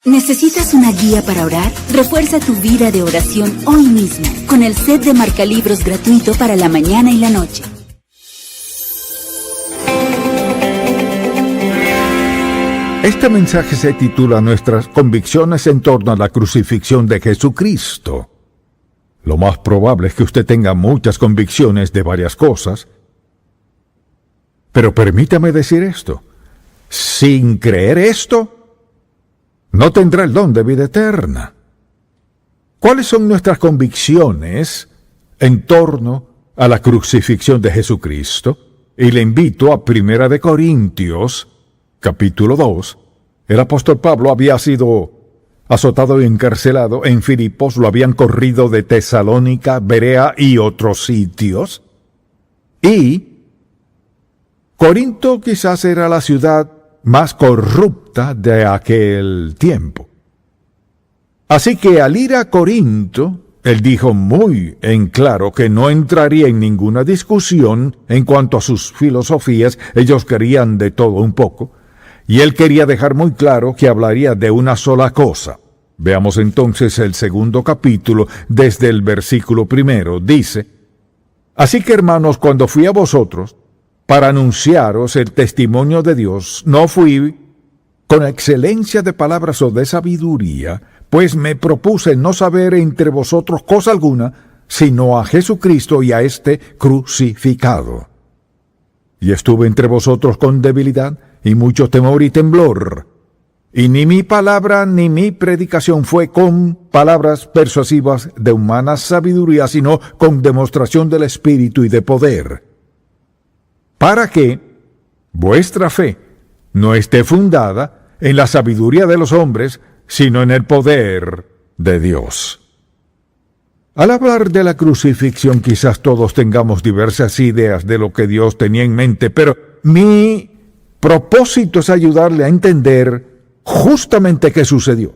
¿Necesitas una guía para orar? Refuerza tu vida de oración hoy mismo con el set de marcalibros gratuito para la mañana y la noche. Este mensaje se titula Nuestras convicciones en torno a la crucifixión de Jesucristo. Lo más probable es que usted tenga muchas convicciones de varias cosas, pero permítame decir esto: sin creer esto, no tendrá el don de vida eterna. ¿Cuáles son nuestras convicciones en torno a la crucifixión de Jesucristo? Y le invito a 1 Corintios, capítulo 2. El apóstol Pablo había sido azotado y encarcelado en Filipos, lo habían corrido de Tesalónica, Berea y otros sitios. Y Corinto quizás era la ciudad más corrupta de aquel tiempo. Así que al ir a Corinto, él dijo muy en claro que no entraría en ninguna discusión en cuanto a sus filosofías. Ellos querían de todo un poco, y él quería dejar muy claro que hablaría de una sola cosa. Veamos entonces el 2 capítulo, desde el versículo 1. Dice: Así que, hermanos, cuando fui a vosotros para anunciaros el testimonio de Dios, no fui con excelencia de palabras o de sabiduría, pues me propuse no saber entre vosotros cosa alguna, sino a Jesucristo y a este crucificado. Y estuve entre vosotros con debilidad y mucho temor y temblor, y ni mi palabra ni mi predicación fue con palabras persuasivas de humana sabiduría, sino con demostración del Espíritu y de poder, para que vuestra fe no esté fundada en la sabiduría de los hombres, sino en el poder de Dios. Al hablar de la crucifixión, quizás todos tengamos diversas ideas de lo que Dios tenía en mente, pero mi propósito es ayudarle a entender justamente qué sucedió.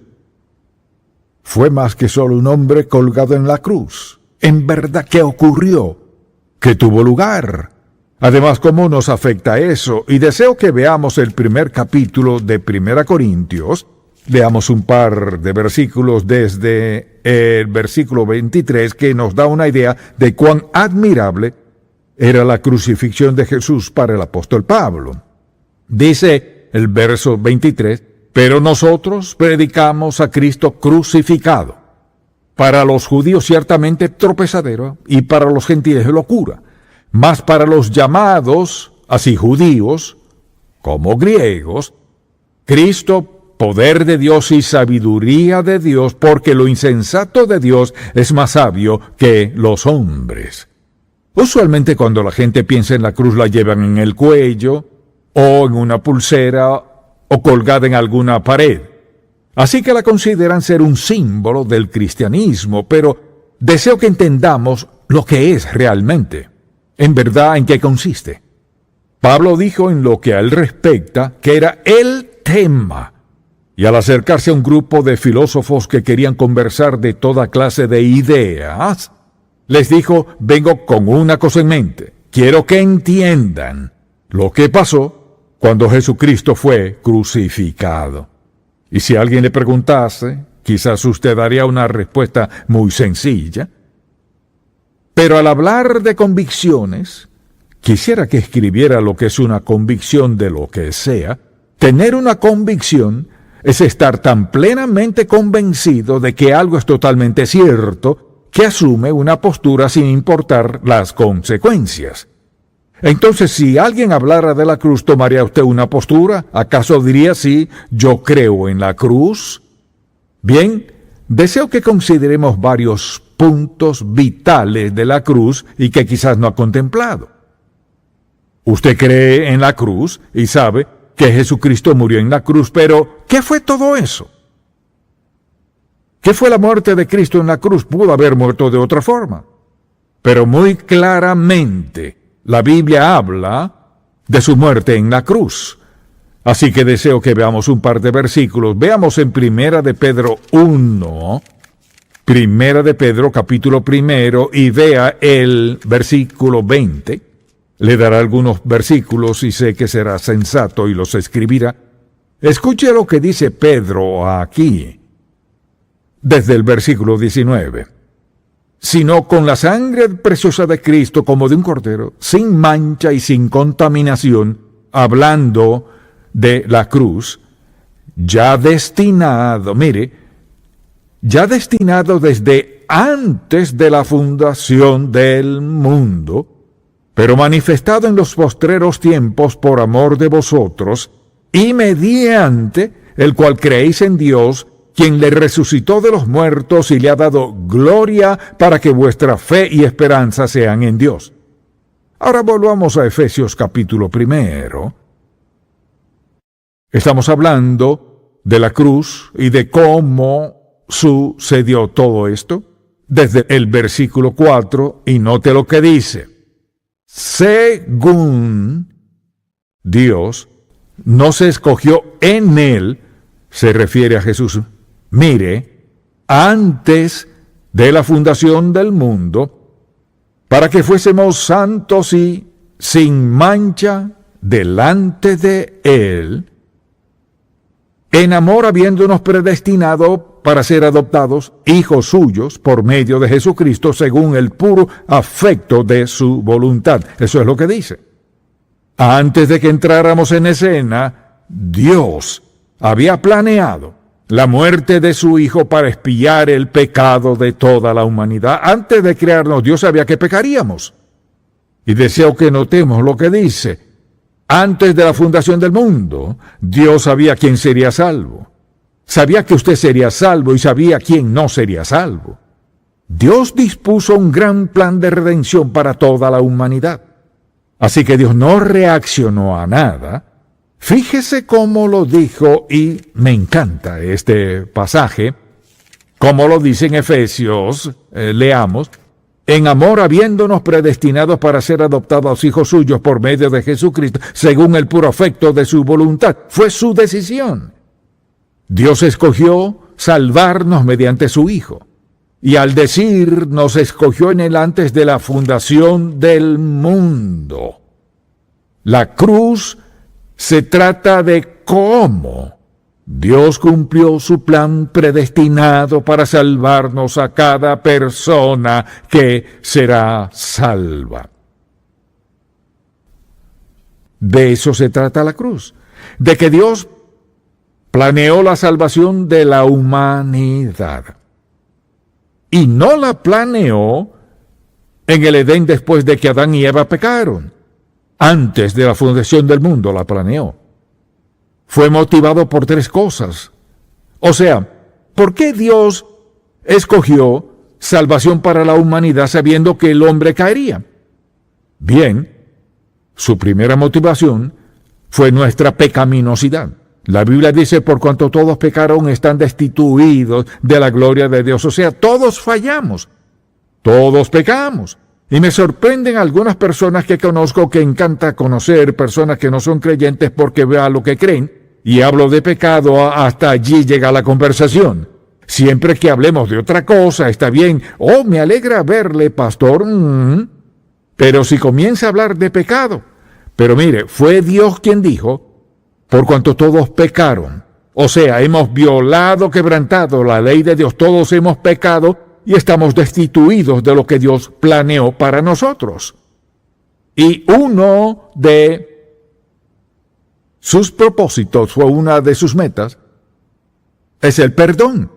Fue más que solo un hombre colgado en la cruz. En verdad, ¿qué ocurrió? ¿Qué tuvo lugar? Además, ¿cómo nos afecta eso? Y deseo que veamos el primer capítulo de 1 Corintios. Leamos un par de versículos desde el versículo 23, que nos da una idea de cuán admirable era la crucifixión de Jesús para el apóstol Pablo. Dice el verso 23, pero nosotros predicamos a Cristo crucificado. Para los judíos ciertamente tropezadero, y para los gentiles locura. Mas para los llamados, así judíos como griegos, Cristo, poder de Dios y sabiduría de Dios, porque lo insensato de Dios es más sabio que los hombres. Usualmente cuando la gente piensa en la cruz la llevan en el cuello, o en una pulsera, o colgada en alguna pared. Así que la consideran ser un símbolo del cristianismo, pero deseo que entendamos lo que es realmente. En verdad, ¿en qué consiste? Pablo dijo en lo que a él respecta que era el tema, y al acercarse a un grupo de filósofos que querían conversar de toda clase de ideas, les dijo: vengo con una cosa en mente, quiero que entiendan lo que pasó cuando Jesucristo fue crucificado. Y si alguien le preguntase, quizás usted daría una respuesta muy sencilla. Pero al hablar de convicciones, quisiera que escribiera lo que es una convicción de lo que sea. Tener una convicción es estar tan plenamente convencido de que algo es totalmente cierto, que asume una postura sin importar las consecuencias. Entonces, si alguien hablara de la cruz, ¿tomaría usted una postura? ¿Acaso diría sí, yo creo en la cruz? Bien, deseo que consideremos varios puntos vitales de la cruz y que quizás no ha contemplado. Usted cree en la cruz y sabe que Jesucristo murió en la cruz, pero ¿qué fue todo eso? ¿Qué fue la muerte de Cristo en la cruz? Pudo haber muerto de otra forma, pero muy claramente la Biblia habla de su muerte en la cruz. Así que deseo que veamos un par de versículos. Veamos en 1 de Pedro 1, 1 de Pedro capítulo 1, y vea el versículo 20. Le dará algunos versículos y sé que será sensato y los escribirá. Escuche lo que dice Pedro aquí, desde el versículo 19. Sino con la sangre preciosa de Cristo como de un cordero, sin mancha y sin contaminación, hablando de la cruz, ya destinado desde antes de la fundación del mundo, pero manifestado en los postreros tiempos por amor de vosotros, y mediante el cual creéis en Dios, quien le resucitó de los muertos y le ha dado gloria para que vuestra fe y esperanza sean en Dios. Ahora volvamos a Efesios capítulo 1. Estamos hablando de la cruz y de cómo sucedió todo esto desde el versículo 4, y note lo que dice. Según Dios nos escogió en él, se refiere a Jesús, antes de la fundación del mundo, para que fuésemos santos y sin mancha delante de él, en amor habiéndonos predestinado para ser adoptados hijos suyos por medio de Jesucristo según el puro afecto de su voluntad. Eso es lo que dice. Antes de que entráramos en escena, Dios había planeado la muerte de su Hijo para expiar el pecado de toda la humanidad. Antes de crearnos, Dios sabía que pecaríamos. Y deseo que notemos lo que dice. Antes de la fundación del mundo, Dios sabía quién sería salvo. Sabía que usted sería salvo y sabía quién no sería salvo. Dios dispuso un gran plan de redención para toda la humanidad. Así que Dios no reaccionó a nada. Fíjese cómo lo dijo, y me encanta este pasaje, como lo dice en Efesios, leamos, en amor habiéndonos predestinados para ser adoptados hijos suyos por medio de Jesucristo, según el puro afecto de su voluntad. Fue su decisión. Dios escogió salvarnos mediante su Hijo. Y al decir, nos escogió en él antes de la fundación del mundo. La cruz se trata de cómo Dios cumplió su plan predestinado para salvarnos a cada persona que será salva. De eso se trata la cruz, de que Dios planeó la salvación de la humanidad. Y no la planeó en el Edén después de que Adán y Eva pecaron. Antes de la fundación del mundo la planeó. Fue motivado por 3 cosas. O sea, ¿por qué Dios escogió salvación para la humanidad sabiendo que el hombre caería? Bien, su primera motivación fue nuestra pecaminosidad. La Biblia dice, por cuanto todos pecaron, están destituidos de la gloria de Dios. O sea, todos fallamos, todos pecamos. Y me sorprenden algunas personas que conozco que encanta conocer personas que no son creyentes porque vean lo que creen, y hablo de pecado, hasta allí llega la conversación. Siempre que hablemos de otra cosa, está bien. Oh, me alegra verle, pastor. Pero si comienza a hablar de pecado. Pero mire, fue Dios quien dijo, por cuanto todos pecaron. O sea, hemos violado, quebrantado la ley de Dios. Todos hemos pecado y estamos destituidos de lo que Dios planeó para nosotros. Y uno de sus propósitos, fue una de sus metas, es el perdón.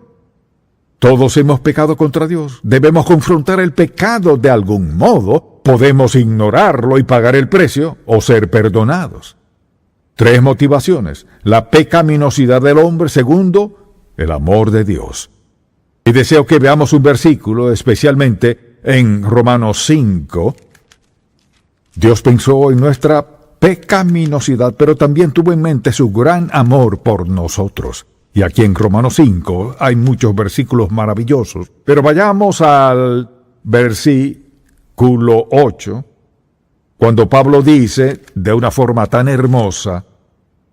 Todos hemos pecado contra Dios. Debemos confrontar el pecado de algún modo. Podemos ignorarlo y pagar el precio o ser perdonados. 3 motivaciones. La pecaminosidad del hombre. Segundo, el amor de Dios. Y deseo que veamos un versículo, especialmente en Romanos 5. Dios pensó en nuestra pecaminosidad, pero también tuvo en mente su gran amor por nosotros. Y aquí en Romanos 5 hay muchos versículos maravillosos. Pero vayamos al versículo 8, cuando Pablo dice, de una forma tan hermosa,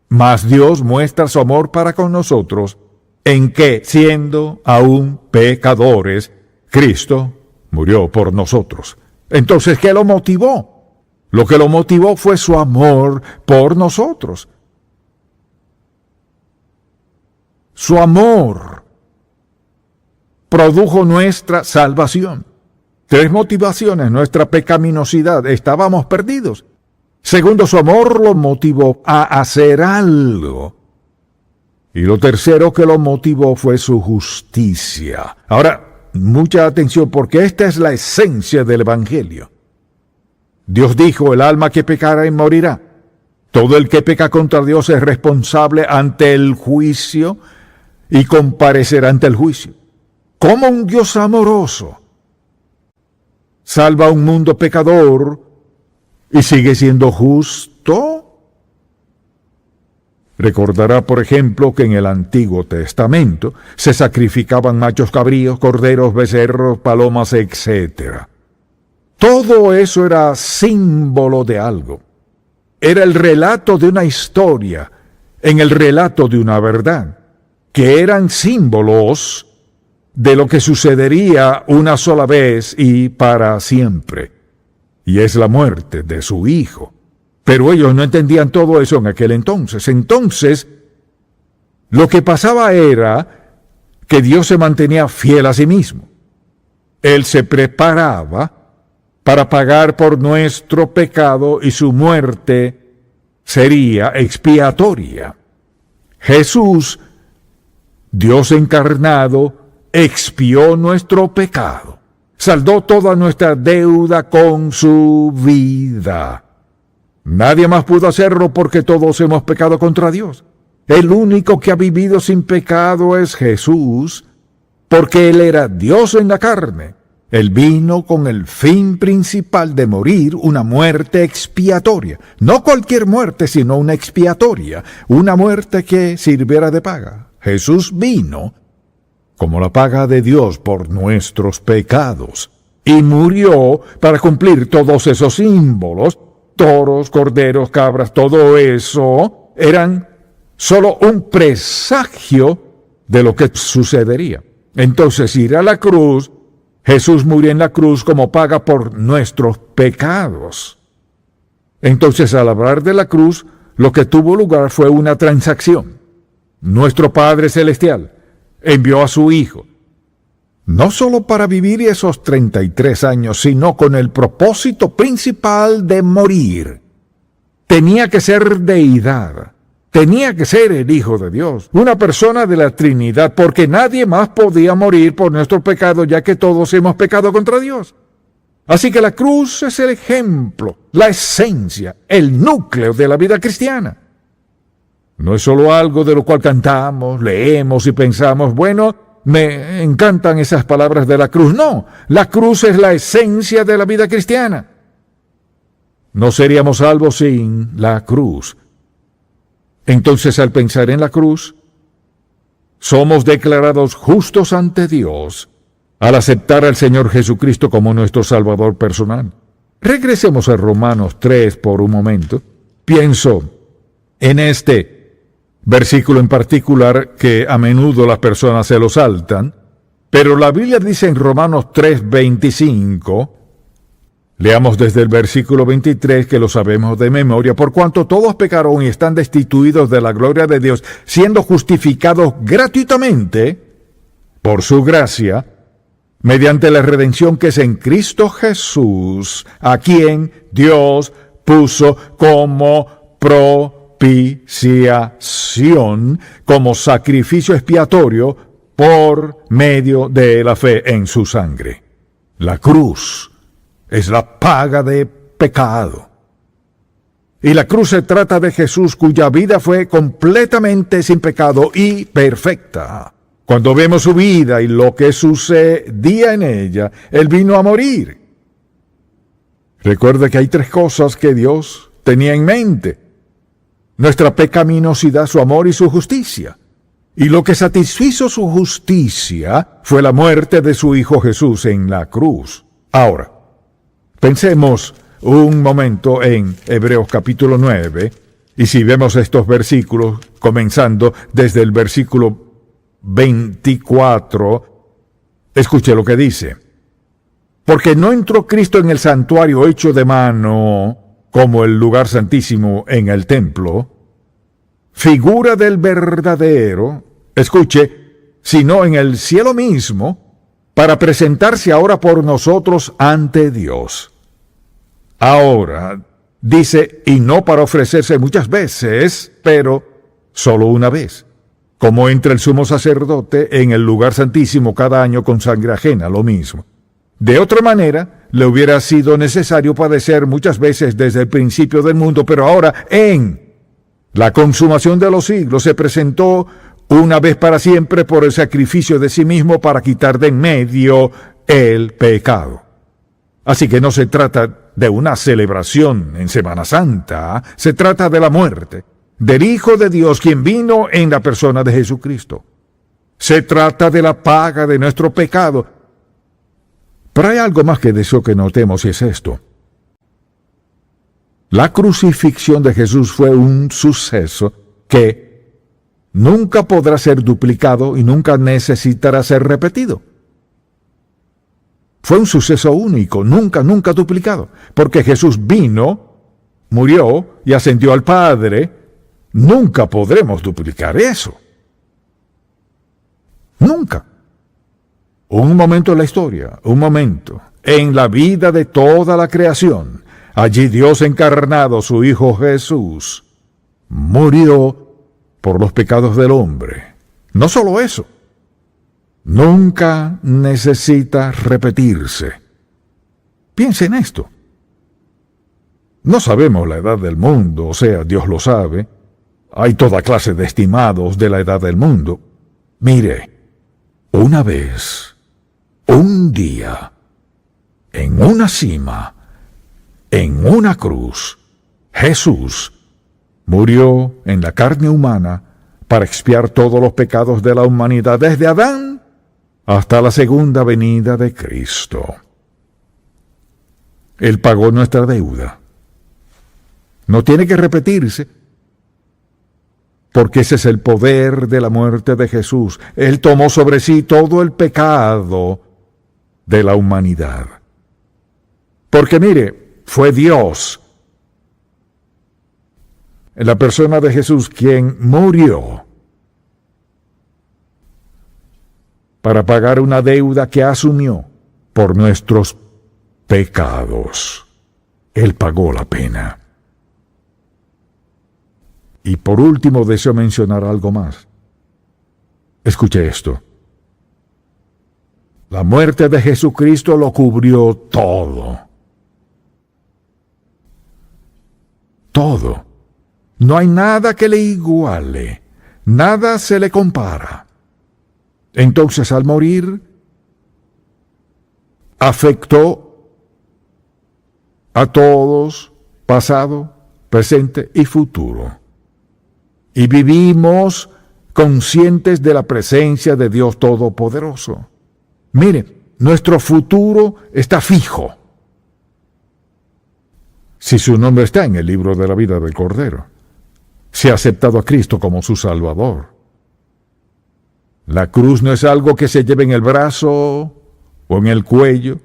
mas Dios muestra su amor para con nosotros, en que, siendo aún pecadores, Cristo murió por nosotros. Entonces, ¿qué lo motivó? Lo que lo motivó fue su amor por nosotros. Su amor produjo nuestra salvación. 3 motivaciones: nuestra pecaminosidad, estábamos perdidos. Segundo, su amor lo motivó a hacer algo. Y lo tercero que lo motivó fue su justicia. Ahora, mucha atención, porque esta es la esencia del Evangelio. Dios dijo: el alma que pecare morirá. Todo el que peca contra Dios es responsable ante el juicio y comparecerá ante el juicio. ¿Cómo un Dios amoroso salva a un mundo pecador y sigue siendo justo? Recordará, por ejemplo, que en el Antiguo Testamento se sacrificaban machos cabríos, corderos, becerros, palomas, etc. Todo eso era símbolo de algo. Era el relato de una historia, en el relato de una verdad, que eran símbolos de lo que sucedería una sola vez y para siempre. Y es la muerte de su Hijo. Pero ellos no entendían todo eso en aquel entonces. Entonces, lo que pasaba era que Dios se mantenía fiel a sí mismo. Él se preparaba para pagar por nuestro pecado y su muerte sería expiatoria. Jesús, Dios encarnado, expió nuestro pecado, saldó toda nuestra deuda con su vida. Nadie más pudo hacerlo porque todos hemos pecado contra Dios. El único que ha vivido sin pecado es Jesús, porque Él era Dios en la carne. Él vino con el fin principal de morir una muerte expiatoria. No cualquier muerte, sino una expiatoria. Una muerte que sirviera de paga. Jesús vino como la paga de Dios por nuestros pecados. Y murió para cumplir todos esos símbolos. Toros, corderos, cabras, todo eso eran solo un presagio de lo que sucedería. Entonces, ir a la cruz, Jesús murió en la cruz como paga por nuestros pecados. Entonces, al hablar de la cruz, lo que tuvo lugar fue una transacción. Nuestro Padre Celestial envió a su Hijo, no solo para vivir esos 33 años, sino con el propósito principal de morir. Tenía que ser deidad, tenía que ser el Hijo de Dios, una persona de la Trinidad, porque nadie más podía morir por nuestro pecado, ya que todos hemos pecado contra Dios. Así que la cruz es el ejemplo, la esencia, el núcleo de la vida cristiana. No es solo algo de lo cual cantamos, leemos y pensamos, bueno, me encantan esas palabras de la cruz. No, la cruz es la esencia de la vida cristiana. No seríamos salvos sin la cruz. Entonces, al pensar en la cruz, somos declarados justos ante Dios al aceptar al Señor Jesucristo como nuestro Salvador personal. Regresemos a Romanos 3 por un momento. Pienso en este versículo en particular que a menudo las personas se lo saltan, pero la Biblia dice en Romanos 3:25, leamos desde el versículo 23 que lo sabemos de memoria, por cuanto todos pecaron y están destituidos de la gloria de Dios, siendo justificados gratuitamente por su gracia, mediante la redención que es en Cristo Jesús, a quien Dios puso como propiciación, como sacrificio expiatorio por medio de la fe en su sangre. La cruz es la paga de pecado. Y la cruz se trata de Jesús, cuya vida fue completamente sin pecado y perfecta. Cuando vemos su vida y lo que sucedía en ella, Él vino a morir. Recuerda que hay 3 cosas que Dios tenía en mente: nuestra pecaminosidad, su amor y su justicia. Y lo que satisfizo su justicia fue la muerte de su Hijo Jesús en la cruz. Ahora, pensemos un momento en Hebreos capítulo 9, y si vemos estos versículos, comenzando desde el versículo 24, escuche lo que dice. Porque no entró Cristo en el santuario hecho de mano, como el lugar santísimo en el templo, figura del verdadero, escuche, sino en el cielo mismo, para presentarse ahora por nosotros ante Dios. Ahora, dice, y no para ofrecerse muchas veces, pero solo una vez, como entra el sumo sacerdote en el lugar santísimo cada año con sangre ajena, lo mismo. De otra manera, le hubiera sido necesario padecer muchas veces desde el principio del mundo, pero ahora, en la consumación de los siglos, se presentó una vez para siempre por el sacrificio de sí mismo para quitar de en medio el pecado. Así que no se trata de una celebración en Semana Santa, se trata de la muerte del Hijo de Dios, quien vino en la persona de Jesucristo. Se trata de la paga de nuestro pecado. Pero hay algo más que deseo que notemos, y es esto. La crucifixión de Jesús fue un suceso que nunca podrá ser duplicado y nunca necesitará ser repetido. Fue un suceso único, nunca duplicado, porque Jesús vino, murió y ascendió al Padre. Nunca podremos duplicar eso. Nunca. Un momento en la historia, un momento en la vida de toda la creación. Allí Dios encarnado, su Hijo Jesús, murió por los pecados del hombre. No solo eso, nunca necesita repetirse. Piense en esto. No sabemos la edad del mundo, o sea, Dios lo sabe. Hay toda clase de estimados de la edad del mundo. Mire, una vez, un día, en una cima, en una cruz, Jesús murió en la carne humana para expiar todos los pecados de la humanidad, desde Adán hasta la segunda venida de Cristo. Él pagó nuestra deuda. No tiene que repetirse, porque ese es el poder de la muerte de Jesús. Él tomó sobre sí todo el pecado de la humanidad. Porque mire, fue Dios, en la persona de Jesús, quien murió para pagar una deuda que asumió por nuestros pecados. Él pagó la pena. Y por último deseo mencionar algo más. Escuche esto. La muerte de Jesucristo lo cubrió todo. Todo. No hay nada que le iguale. Nada se le compara. Entonces, al morir, afectó a todos, pasado, presente y futuro. Y vivimos conscientes de la presencia de Dios Todopoderoso. Mire, nuestro futuro está fijo. Si su nombre está en el libro de la vida del Cordero, si ha aceptado a Cristo como su Salvador. La cruz no es algo que se lleve en el brazo o en el cuello.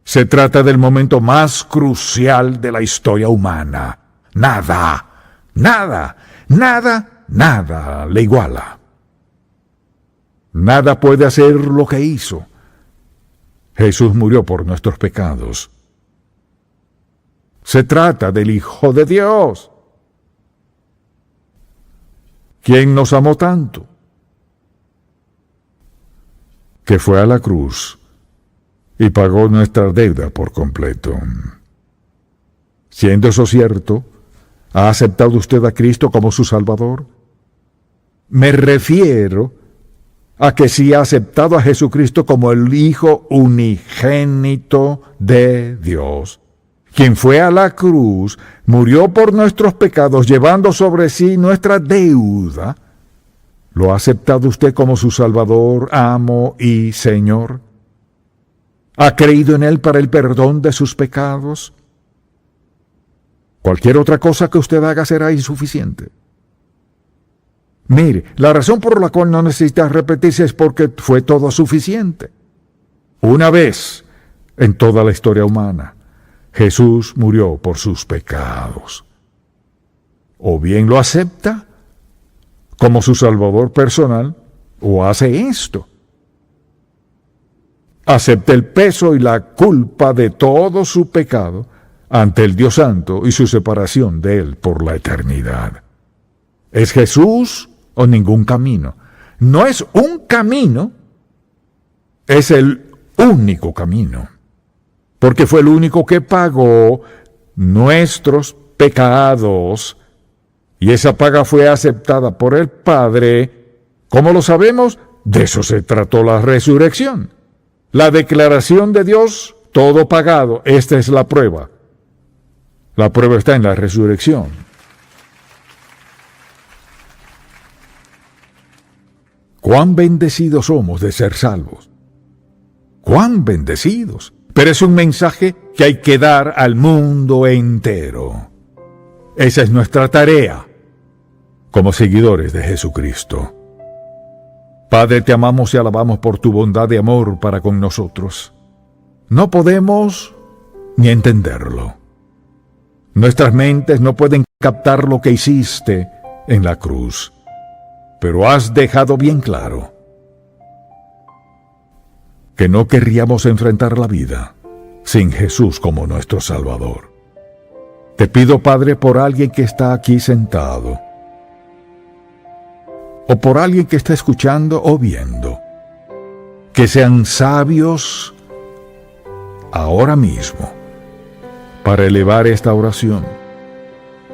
Se trata del momento más crucial de la historia humana. Nada le iguala. Nada puede hacer lo que hizo. Jesús murió por nuestros pecados. Se trata del Hijo de Dios, quien nos amó tanto, que fue a la cruz y pagó nuestra deuda por completo. Siendo eso cierto, ¿ha aceptado usted a Cristo como su Salvador? Me refiero a que si ha aceptado a Jesucristo como el Hijo unigénito de Dios, quien fue a la cruz, murió por nuestros pecados, llevando sobre sí nuestra deuda. ¿Lo ha aceptado usted como su Salvador, amo y Señor? ¿Ha creído en Él para el perdón de sus pecados? Cualquier otra cosa que usted haga será insuficiente. Mire, la razón por la cual no necesita repetirse es porque fue todo suficiente. Una vez en toda la historia humana, Jesús murió por sus pecados. O bien lo acepta como su Salvador personal, o hace esto. Acepte el peso y la culpa de todo su pecado ante el Dios Santo y su separación de Él por la eternidad. ¿Es Jesús o ningún camino? No es un camino, es el único camino, porque fue el único que pagó nuestros pecados, y esa paga fue aceptada por el Padre. ¿Cómo lo sabemos? De eso se trató la resurrección. La declaración de Dios, todo pagado. Esta es la prueba. La prueba está en la resurrección. Cuán bendecidos somos de ser salvos. Cuán bendecidos. Pero es un mensaje que hay que dar al mundo entero. Esa es nuestra tarea como seguidores de Jesucristo. Padre, te amamos y alabamos por tu bondad de amor para con nosotros. No podemos ni entenderlo. Nuestras mentes no pueden captar lo que hiciste en la cruz, pero has dejado bien claro que no querríamos enfrentar la vida sin Jesús como nuestro Salvador. Te pido, Padre, por alguien que está aquí sentado, o por alguien que está escuchando o viendo, que sean sabios ahora mismo para elevar esta oración.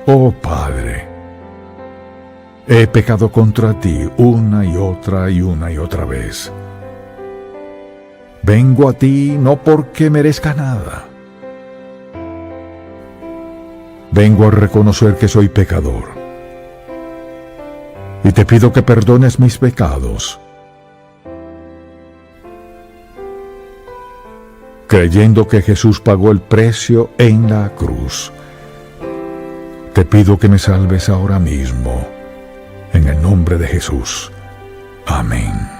Oh Padre, he pecado contra ti una y otra vez. Vengo a ti no porque merezca nada. Vengo a reconocer que soy pecador. Y te pido que perdones mis pecados, creyendo que Jesús pagó el precio en la cruz. Te pido que me salves ahora mismo, en el nombre de Jesús. Amén.